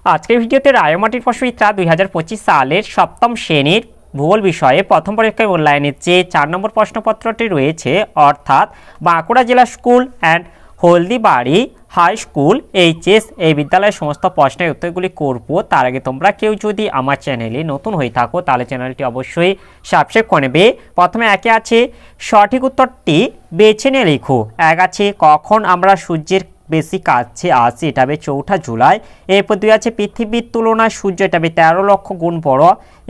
আজকের ভিডিওতে রায়মাটির প্রশ্নবিচিত্রা 2025 সালের সপ্তম শ্রেণীর ভূগোল বিষয়ে প্রথম পরীক্ষায় মূল্যায়নের যে 4 নম্বর প্রশ্নপত্রটি রয়েছে অর্থাৎ বাঁকুড়া জেলা school and Haldibari high school HS এই বিদ্যালয়ের সমস্ত প্রশ্নের উত্তরগুলি করব। তার আগে তোমরা কেউ যদি আমার চ্যানেলে নতুন হয়ে থাকো তাহলে চ্যানেলটি অবশ্যই সাবস্ক্রাইব করে নেবে। প্রথমে একে আছে সঠিক উত্তরটি বেছে নিয়ে লিখো। এক আছে কখন আমরা সূর্যের বেশি কাছে আসি, এটা হবে 4 জুলাই। এরপর 2 আছে পৃথিবীর তুলনায় সূর্য, এটা হবে 13 লক্ষ গুণ বড়।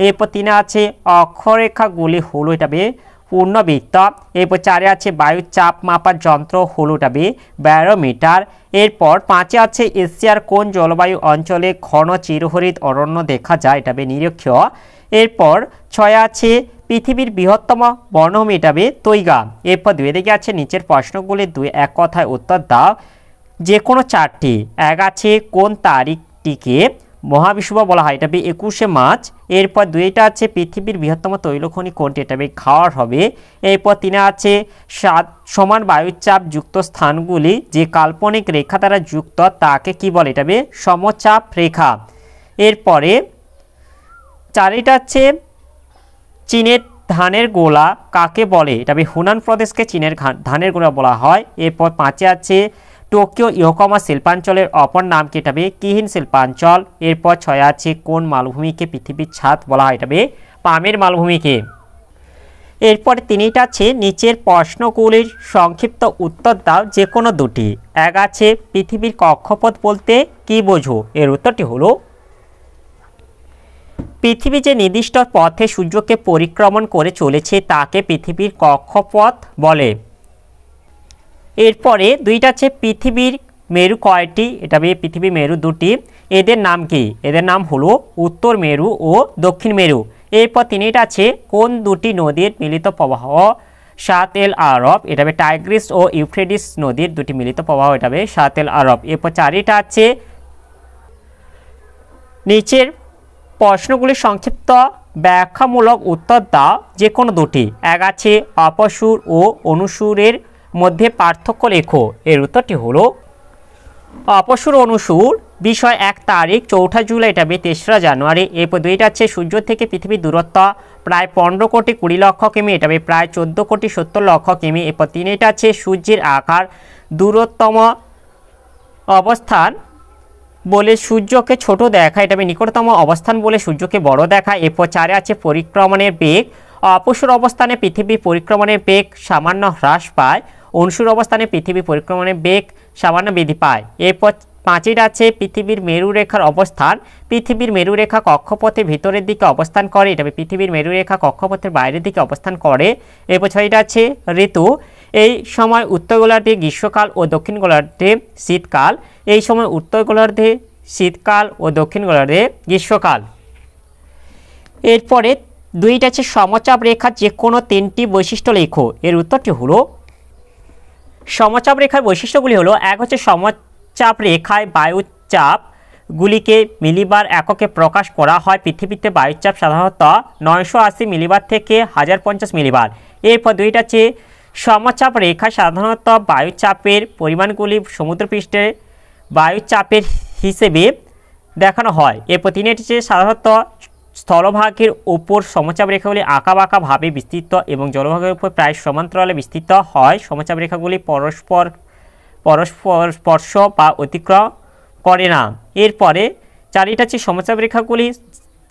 এরপর 3 আছে অক্ষরেখাগুলি হলো, এটা হবে পূর্ণবৃত্ত। এরপর 4 আছে বায়ুর চাপ মাপার যন্ত্র হলো, এটা হবে ব্যারোমিটার। এরপর 5 আছে এশিয়ার কোন জলবায়ু অঞ্চলে ঘন চিরহরিত অরণ্য দেখা যায়, এটা হবে নিরক্ষীয়। এরপর 6 আছে পৃথিবীর বৃহত্তম বনভূমি, এটা হবে তৈগা। এরপর 2 দিকে আছে নিচের প্রশ্নগুলি 2 এক কথায় উত্তর দাও যে কোনো 4টি। এক আছে কোন তারিখটিকে মহাবিষুব বলা হয়, এটা হবে 21শে মার্চ। এরপর 2টা আছে পৃথিবীর বৃহত্তম তৈলখনি কোনটি, এটা হবে খাওয়ার হবে। এরপর 3 আছে সমান বায়ুচাপ যুক্ত স্থানগুলি যে কাল্পনিক রেখা দ্বারা যুক্ত তাকে কি বলে, এটা হবে সমচাপ রেখা। এরপরে 4টা আছে চীনের ধানের গোলা কাকে বলে, এটা হবে হুনান প্রদেশকে চীনের ধানের গোলা বলা হয়। এরপর 5 আছে টোকিও ইয়োকোহামা শিল্পাঞ্চলের অপর নাম কি, এটা হবে কিহিন শিল্পাঞ্চল। এরপর 6 আছে কোন মালভূমিকে পৃথিবীর ছাদ বলা হয়, এটা হবে পামের মালভূমিকে। এরপর 3টা আছে নিচের প্রশ্নগুলির সংক্ষিপ্ত উত্তর দাও যে কোনো 2টি। এক আছে পৃথিবীর কক্ষপথ বলতে কি বোঝো, এর উত্তরটি হলো পৃথিবী যে নির্দিষ্ট পথে সূর্যকে পরিক্রমণ করে চলেছে তাকে পৃথিবীর কক্ষপথ বলে। এরপরে 2টা আছে পৃথিবীর মেরু কয়টি, এটা হবে পৃথিবীর মেরু 2টি। এদের নাম কি, এদের নাম হলো উত্তর মেরু ও দক্ষিণ মেরু। এরপর 3টা আছে কোন 2টি নদীর মিলিত প্রবাহ সাত এল আরব, এটা হবে টাইগ্রিস ও ইউফ্রেটিস নদীর 2টি মিলিত প্রবাহ, এটা হবে সাত এল আরব। এরপর 4টা আছে নিচের প্রশ্নগুলির সংক্ষিপ্ত ব্যাখ্যামূলক উত্তর দাও যে কোনো 2টি। এক আছে অপসুর ও অনুসুরের মধ্যে পার্থক্য লেখো, এর উত্তরটি হলো অপসুর অনুসুর বিষয় 1 তারিখ 4 জুলাই, এটা হবে 3রা জানুয়ারি। এরপর 2টা আছে সূর্য থেকে পৃথিবীর দূরত্ব প্রায় 15 কোটি 20 লক্ষ কিমি, এটা হবে প্রায় 14 কোটি 70 লক্ষ কিমি। এরপর 3টা আছে সূর্যের আকার দূরতম অবস্থান বলে সূর্যকে ছোট দেখায়, এটা হবে নিকটতম অবস্থান বলে সূর্যকে বড় দেখায়। এরপর 4 আছে পরিক্রমণের বেগ অপসুর অবস্থানে পৃথিবী পরিক্রমণের বেগ সামান্য হ্রাস পায়, অনুসুর অবস্থানে পৃথিবী পরিক্রমণের বেগ সামান্য বৃদ্ধি পায়। এরপর 5টা আছে পৃথিবীর মেরুরেখার অবস্থান পৃথিবীর মেরুরেখা কক্ষপথের ভিতরের দিকে অবস্থান করে, এটা হবে পৃথিবীর মেরুরেখা কক্ষপথের বাইরের দিকে অবস্থান করে। এরপর 6টা আছে ঋতু এই সময় উত্তর গোলার্ধে গ্রীষ্মকাল ও দক্ষিণ গোলার্ধে শীতকাল, এই সময় উত্তর গোলার্ধে শীতকাল ও দক্ষিণ গোলার্ধে গ্রীষ্মকাল। এরপরে 2টা আছে সমচাপ রেখার যে কোনো 3টি বৈশিষ্ট্য লেখো, এর উত্তরটি হলো সমচাপ রেখার বৈশিষ্ট্যগুলি হলো এক হচ্ছে সমচাপ রেখায় বায়ুচাপগুলিকে মিলিবার এককে প্রকাশ করা হয়, পৃথিবীতে বায়ুচাপ সাধারণত 980 মিলিবার থেকে 1050 মিলিবার। এরপর 2টা আছে সমচাপ রেখায় সাধারণত বায়ুচাপের পরিমাণগুলি সমুদ্রপৃষ্ঠে বায়ুচাপের হিসেবে দেখানো হয়। এরপর 3টি আছে সাধারণত স্থলভাগের উপর সমচাপ রেখাগুলি আঁকাবাঁকাভাবে বিস্তৃত এবং জলভাগের উপর প্রায় সমান্তরালে বিস্তৃত হয়, সমচাপ রেখাগুলি পরস্পর স্পর্শ বা অতিক্রম করে না। এরপরে 4টা আছে সমচাপ রেখাগুলি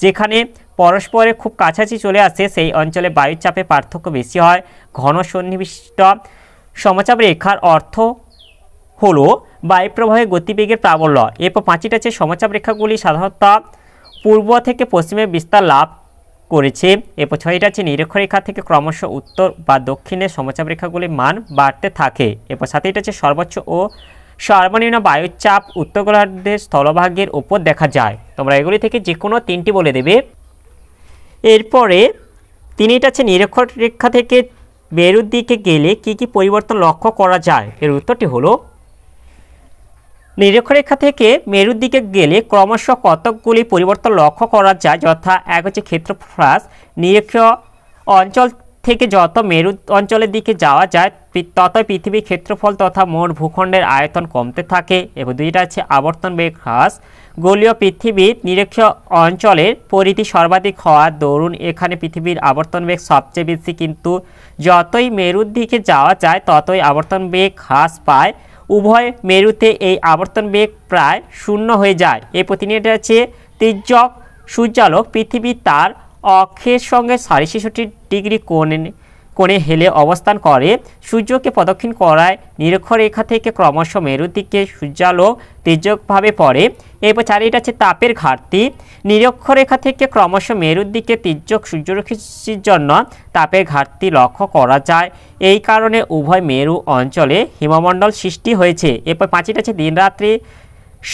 যেখানে পরস্পরের খুব কাছাকাছি চলে আসে সেই অঞ্চলে বায়ুচাপে পার্থক্য বেশি হয়। ঘন সন্নিবিষ্ট সমচাপ রেখার অর্থ হলো বায়ুপ্রবাহের গতিবেগের প্রাবল্য। এরপর 5টা আছে সমচাপ রেখাগুলি সাধারণত পূর্ব থেকে পশ্চিমে বিস্তার লাভ করেছে। এরপর 6টা আছে নিরক্ষরেখা থেকে ক্রমশ উত্তর বা দক্ষিণে সমচাপ রেখাগুলির মান বাড়তে থাকে। এরপর 7টা আছে সর্বোচ্চ ও সর্বনিম্ন বায়ুচাপ উত্তর গোলার্ধের স্থলভাগের উপর দেখা যায়। তোমরা এগুলি থেকে যে কোনো 3টি বলে দেবে। এরপরে 3টা আছে নিরক্ষরেখা থেকে মেরুর দিকে গেলে কি কি পরিবর্তন লক্ষ্য করা যায়, এর উত্তরটি হলো নিরক্ষরেখা থেকে মেরুর দিকে গেলে ক্রমশ কতকগুলি পরিবর্তন লক্ষ্য করা যায়, যথা এক হচ্ছে ক্ষেত্রফল হ্রাস, নিরক্ষীয় অঞ্চল থেকে যত মেরু অঞ্চলের দিকে যাওয়া যায় ততই পৃথিবীর ক্ষেত্রফল তথা মোট ভূখণ্ডের আয়তন কমতে থাকে। এবং 2টা আছে আবর্তন বেগ হ্রাস, গোলীয় পৃথিবীর নিরক্ষীয় অঞ্চলের পরিধি সর্বাধিক হওয়ার দরুন এখানে পৃথিবীর আবর্তন বেগ সবচেয়ে বেশি, কিন্তু যতই মেরুর দিকে যাওয়া যায় ততই আবর্তন বেগ হ্রাস পায়। উভয় মেরুতে এই আবর্তন বেগ প্রায় শূন্য হয়ে যায়। এই প্রতিনিধিটা আছে তির্যক সূর্যালোক পৃথিবী তার অক্ষের সঙ্গে 66 ডিগ্রি কোণে হেলে অবস্থান করে। সূর্যকে প্রদক্ষিণ করায় নিরক্ষরেখা থেকে ক্রমশ মেরুর দিকে সূর্যালোক তির্যকভাবে পড়ে। এরপর চারিটা আছে তাপের ঘাটতি। নিরক্ষরেখা থেকে ক্রমশ মেরুর দিকে তির্যক সূর্যরশ্মির জন্য তাপের ঘাটতি লক্ষ্য করা যায়। এই কারণে উভয় মেরু অঞ্চলে হিমমণ্ডল সৃষ্টি হয়েছে। এরপর পাঁচটা আছে দিনরাত্রি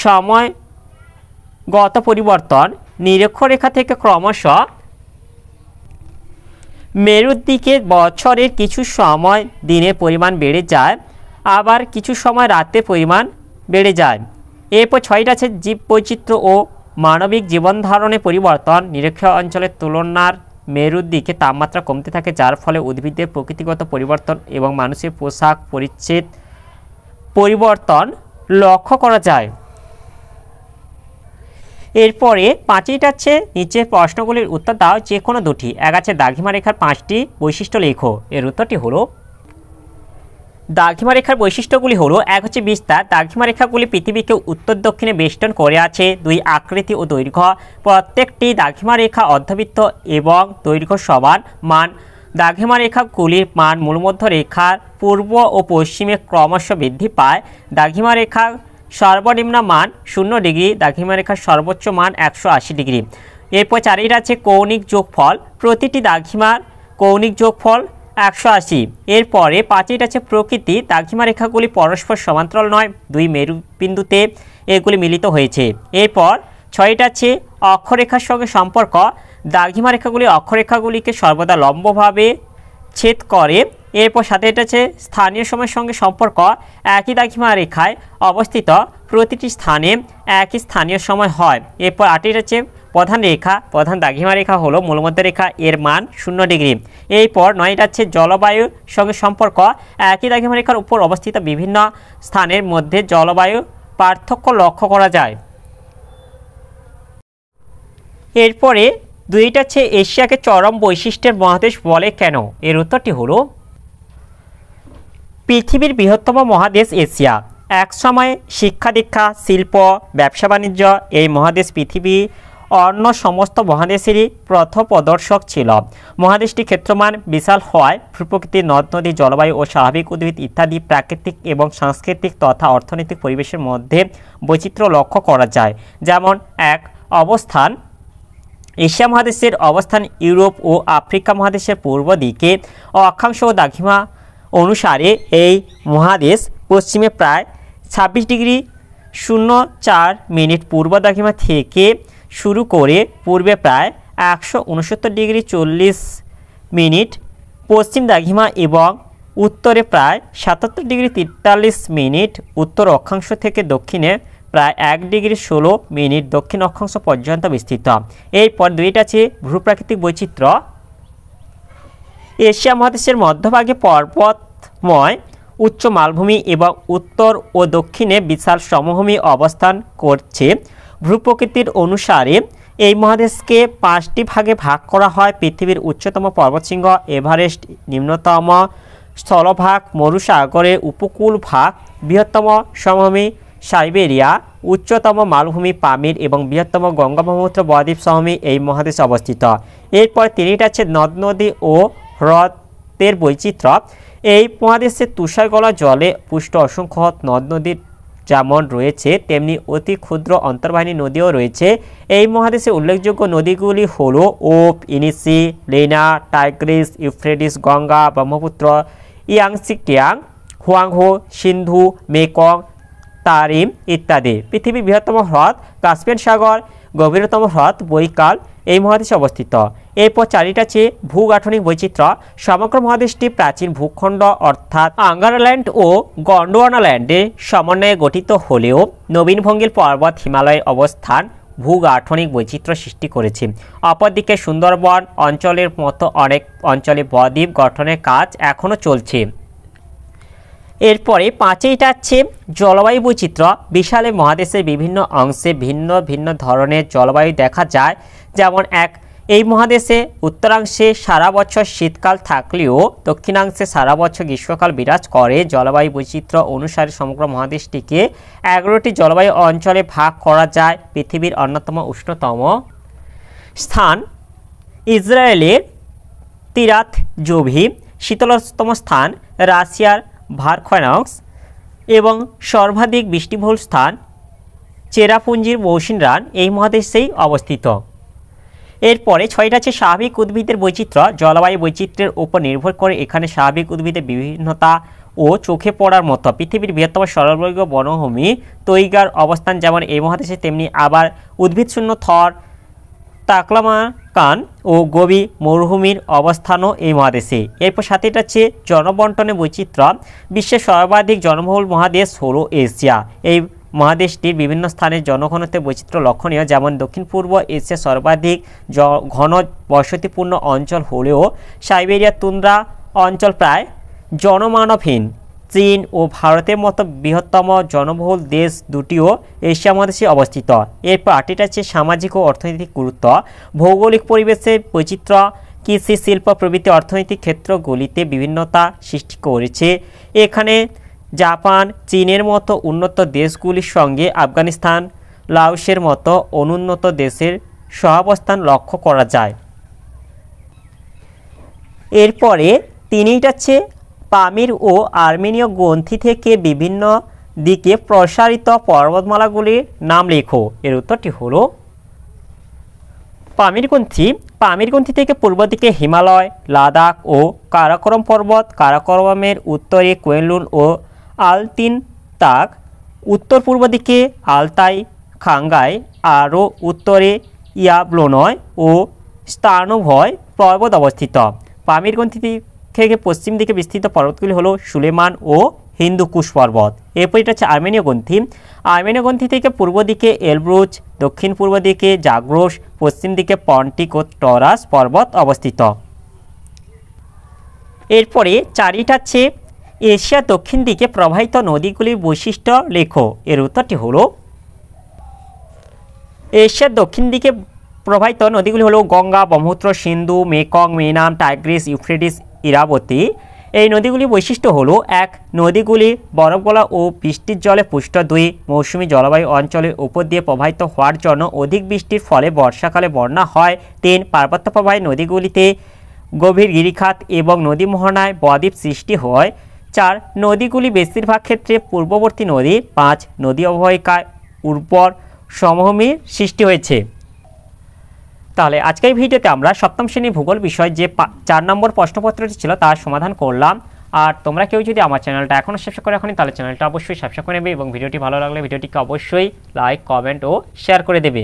সময়গত পরিবর্তন। নিরক্ষরেখা থেকে ক্রমশ মেরুর দিকে বছরের কিছু সময় দিনের পরিমাণ বেড়ে যায়, আবার কিছু সময় রাতের পরিমাণ বেড়ে যায়। এরপর ছয়টা আছে জীব বৈচিত্র্য ও মানবিক জীবনধারণের পরিবর্তন। নিরক্ষীয় অঞ্চলের তুলনার মেরুর দিকে তাপমাত্রা কমতে থাকে, যার ফলে উদ্ভিদের প্রকৃতিগত পরিবর্তন এবং মানুষের পোশাক পরিচ্ছদ পরিবর্তন লক্ষ্য করা যায়। এরপরে পাঁচটা আছে নিচের প্রশ্নগুলির উত্তর দাও যে কোনো দুটি। এক আছে দ্রাঘিমা রেখার 5টি বৈশিষ্ট্য লেখো। এর উত্তরটি হলো দ্রাঘিমা রেখার বৈশিষ্ট্যগুলি হলো, এক হচ্ছে বিস্তার। দ্রাঘিমা রেখাগুলি পৃথিবীকে উত্তর দক্ষিণে বেষ্টন করে আছে। দুই আকৃতি ও দৈর্ঘ্য। প্রত্যেকটি দ্রাঘিমা রেখা অর্ধবৃত্ত এবং দৈর্ঘ্য সমান। মান, দ্রাঘিমা রেখাগুলির মান মূলমধ্য রেখার পূর্ব ও পশ্চিমে ক্রমশ বৃদ্ধি পায়। দ্রাঘিমা রেখার সর্বনিম্ন মান 0 ডিগ্রি, দ্রাঘিমা রেখার সর্বোচ্চ মান 180 ডিগ্রি। এরপর চারিটা আছে কৌণিক যোগফল। প্রতিটি দ্রাঘিমার কৌণিক যোগফল 180। এরপরে পাঁচটা আছে প্রকৃতি। দ্রাঘিমা রেখাগুলি পরস্পর সমান্তরাল নয়, দুই মেরুবিন্দুতে এগুলি মিলিত হয়েছে। এরপর ছয়টা আছে অক্ষরেখার সঙ্গে সম্পর্ক। দ্রাঘিমা রেখাগুলি অক্ষরেখাগুলিকে সর্বদা লম্বভাবে ছেদ করে। এরপর সাথে এটা আছে স্থানীয় সময়ের সঙ্গে সম্পর্ক। একই দ্রাঘিমা রেখায় অবস্থিত প্রতিটি স্থানে একই স্থানীয় সময় হয়। এরপর আটটা আছে প্রধান রেখা। প্রধান দ্রাঘিমা রেখা হলো মূলমধ্য রেখা, এর মান 0 ডিগ্রি। এরপর নয়টা আছে জলবায়ুর সঙ্গে সম্পর্ক। একই দ্রাঘিমা রেখার উপর অবস্থিত বিভিন্ন স্থানের মধ্যে জলবায়ু পার্থক্য লক্ষ্য করা যায়। এরপরে দুইটা আছে এশিয়াকে চরম বৈশিষ্ট্যের মহাদেশ বলে কেন। এর উত্তরটি হলো পৃথিবীর বৃহত্তম মহাদেশ এশিয়া। এক সময় শিক্ষা দীক্ষা, শিল্প, ব্যবসা বাণিজ্য এই মহাদেশ পৃথিবী অন্য সমস্ত মহাদেশেরই পথপ্রদর্শক ছিল। মহাদেশটি ক্ষেত্রমান বিশাল হওয়ায় ভূপ্রকৃতির নদ নদী, জলবায়ু ও স্বাভাবিক উদ্ভিদ ইত্যাদি প্রাকৃতিক এবং সাংস্কৃতিক তথা অর্থনৈতিক পরিবেশের মধ্যে বৈচিত্র্য লক্ষ্য করা যায়। যেমন এক, অবস্থান। এশিয়া মহাদেশের অবস্থান ইউরোপ ও আফ্রিকা মহাদেশের পূর্ব দিকে। অক্ষাংশ ও দ্রাঘিমা অনুসারে এই মহাদেশ পশ্চিমে প্রায় 26 ডিগ্রি 04 মিনিট পূর্ব দ্রাঘিমা থেকে শুরু করে পূর্বে প্রায় 169 ডিগ্রি 40 মিনিট পশ্চিম দ্রাঘিমা এবং উত্তরে প্রায় 77 ডিগ্রি 43 মিনিট উত্তর অক্ষাংশ থেকে দক্ষিণে প্রায় 1 ডিগ্রি 16 মিনিট দক্ষিণ অক্ষাংশ পর্যন্ত বিস্তৃত। এরপর দুইটা আছে ভূপ্রাকৃতিক বৈচিত্র্য। এশিয়া মহাদেশের মধ্যভাগে পর্বতময় উচ্চ মালভূমি এবং উত্তর ও দক্ষিণে বিশাল সমভূমি অবস্থান করছে। ভূপ্রকৃতির অনুসারে এই মহাদেশকে 5টি ভাগে ভাগ করা হয়। পৃথিবীর উচ্চতম পর্বতশৃঙ্গ এভারেস্ট, নিম্নতম স্থলভাগ মরুসাগরের উপকূল ভাগ, বৃহত্তম সমভূমি সাইবেরিয়া, উচ্চতম মালভূমি পামির এবং বৃহত্তম গঙ্গা ব্রহ্মপুত্র বদ্বীপ সমভূমি এই মহাদেশে অবস্থিত। এরপর তিনটা আছে নদ নদী ও হ্রদের বৈচিত্র্য। এই মহাদেশে তুষারগলা জলে পুষ্ট অসংখ্য নদ নদীর যেমন রয়েছে তেমনি অতি ক্ষুদ্র অন্তর্বাহিনী নদীও রয়েছে। এই মহাদেশে উল্লেখযোগ্য নদীগুলি হলো Ob, Yenisei, Lena, Tigris, Euphrates, Ganga, Brahmaputra, Yangtze Kiang, Huang Ho, Sindhu, Mekong, Tarim ইত্যাদি। পৃথিবীর বৃহত্তম হ্রদ কাস্পিয়ান সাগর, গভীরতম হ্রদ বৈকাল এই মহাদেশে অবস্থিত। এরপর চারিটা আছে ভূগাঠনিক বৈচিত্র্য। সমগ্র মহাদেশটি প্রাচীন ভূখণ্ড অর্থাৎ আঙ্গারল্যান্ড ও গন্ডোয়ানাল্যান্ডের সমন্বয়ে গঠিত হলেও নবীন ভঙ্গিল পর্বত হিমালয়ের অবস্থান ভূগাঠনিক বৈচিত্র্য সৃষ্টি করেছে। অপরদিকে সুন্দরবন অঞ্চলের মতো অনেক অঞ্চলে বদ্বীপ গঠনের কাজ এখনও চলছে। এরপরে পাঁচেইটা হচ্ছে জলবায়ু বৈচিত্র্য। বিশাল মহাদেশের বিভিন্ন অংশে ভিন্ন ভিন্ন ধরনের জলবায়ু দেখা যায়। যেমন এই মহাদেশে উত্তরাংশে সারা বছর শীতকাল থাকলেও দক্ষিণাংশে সারা বছর গ্রীষ্মকাল বিরাজ করে। জলবায়ু বৈচিত্র্য অনুসারে সমগ্র মহাদেশটিকে 11টি জলবায়ু অঞ্চলে ভাগ করা যায়। পৃথিবীর অন্যতম উষ্ণতম স্থান ইসরায়েলের তিরাত জোভি, শীতলতম স্থান রাশিয়ার ভারখনক্স এবং সর্বাধিক বৃষ্টিবহুল স্থান চেরাপুঞ্জির মৌসিনরাম এই মহাদেশেই অবস্থিত। এরপরে ছয়টা আছে স্বাভাবিক উদ্ভিদের বৈচিত্র্য। জলবায়ু বৈচিত্র্যের উপর নির্ভর করে এখানে স্বাভাবিক উদ্ভিদের বিভিন্নতা ও চোখে পড়ার মতো। পৃথিবীর বৃহত্তম সরলবর্গীয় বনভূমি তৈগার অবস্থান যেমন এই মহাদেশে, তেমনি আবার উদ্ভিদশূন্য থর তাকলামাকান ও গোবি মরুভূমির অবস্থানও এই মহাদেশে। এরপর সাথেটা হচ্ছে জনবন্টনের বৈচিত্র্য। বিশ্বের সর্বাধিক জনবহুল মহাদেশ হলো এশিয়া। এই মহাদেশটির বিভিন্ন স্থানের জনঘনত্বের বৈচিত্র্য লক্ষণীয়। যেমন দক্ষিণ পূর্ব এশিয়া সর্বাধিক ঘন বসতিপূর্ণ অঞ্চল হলেও সাইবেরিয়া তুন্দ্রা অঞ্চল প্রায় জনমানবহীন। চীন ও ভারতের মতো বৃহত্তম জনবহুল দেশ দুটিও এশিয়া মহাদেশে অবস্থিত। এরপর আটটা হচ্ছে সামাজিক ও অর্থনৈতিক গুরুত্ব। ভৌগোলিক পরিবেশের বৈচিত্র্য কৃষি, শিল্প প্রভৃতি অর্থনৈতিক ক্ষেত্রগুলিতে বিভিন্নতা সৃষ্টি করেছে। এখানে জাপান, চীনের মতো উন্নত দেশগুলির সঙ্গে আফগানিস্তান, লাওসের মতো অনুন্নত দেশের সহাবস্থান লক্ষ্য করা যায়। এরপরে তিনটা হচ্ছে পামির ও আর্মেনীয় গ্রন্থি থেকে বিভিন্ন দিকে প্রসারিত পর্বতমালাগুলির নাম লেখো। এর উত্তরটি হলো পামির গ্রন্থি থেকে পূর্ব দিকে হিমালয়, লাদাখ ও কারাকোরাম পর্বত, কারাকোরামের উত্তরে কুয়েনলুন ও আলতিনতাক, উত্তর পূর্ব দিকে আলতাই, খাঙ্গাই, আরও উত্তরে ইয়াবলোনয় ও স্তানোভয় পর্বত অবস্থিত। পামির গ্রন্থি থেকে পশ্চিম দিকে বিস্তৃত পর্বতগুলি হলো সুলেমান ও হিন্দুকুশ পর্বত। এরপর এটা হচ্ছে আর্মেনীয় গ্রন্থি। আর্মেনীয় গ্রন্থি থেকে পূর্ব দিকে এলব্রুজ, দক্ষিণ পূর্ব দিকে জাগ্রোস, পশ্চিম দিকে পন্টিক ও টরাস পর্বত অবস্থিত। এরপরে চারিটা হচ্ছে এশিয়ার দক্ষিণ দিকে প্রবাহিত নদীগুলির বৈশিষ্ট্য লেখো। এর উত্তরটি হলো এশিয়ার দক্ষিণ দিকে প্রবাহিত নদীগুলি হলো Ganga, Brahmaputra, Sindhu, Mekong, Menam, Tigris, Euphrates, Irrawaddy. এই নদীগুলির বৈশিষ্ট্য হলো এক, নদীগুলি বরফগলা ও বৃষ্টির জলে পুষ্ট। দুই, মৌসুমী জলবায়ু অঞ্চলের উপর দিয়ে প্রবাহিত হওয়ার জন্য অধিক বৃষ্টির ফলে বর্ষাকালে বন্যা হয়। তিন, পার্বত্য প্রবাহী নদীগুলিতে গভীর গিরিখাত এবং নদী মোহনায় বদ্বীপ সৃষ্টি হয়। চার, নদীগুলি বেশিরভাগ ক্ষেত্রে পূর্ববর্তী নদী। পাঁচ, নদী অববাহিকায় উর্বর সমভূমির সৃষ্টি হয়েছে। তাহলে আজকের ভিডিওতে আমরা সপ্তম শ্রেণীর ভূগোল বিষয় যে 4 নম্বর প্রশ্নপত্রটি ছিল তার সমাধান করলাম। আর তোমরা কেউ যদি আমার চ্যানেলটা এখনও সাবস্ক্রাইব করে রাখোনি তাহলে চ্যানেলটা অবশ্যই সাবস্ক্রাইব করে নেবে এবং ভিডিওটি ভালো লাগলে ভিডিওটিকে অবশ্যই লাইক, কমেন্ট ও শেয়ার করে দেবে।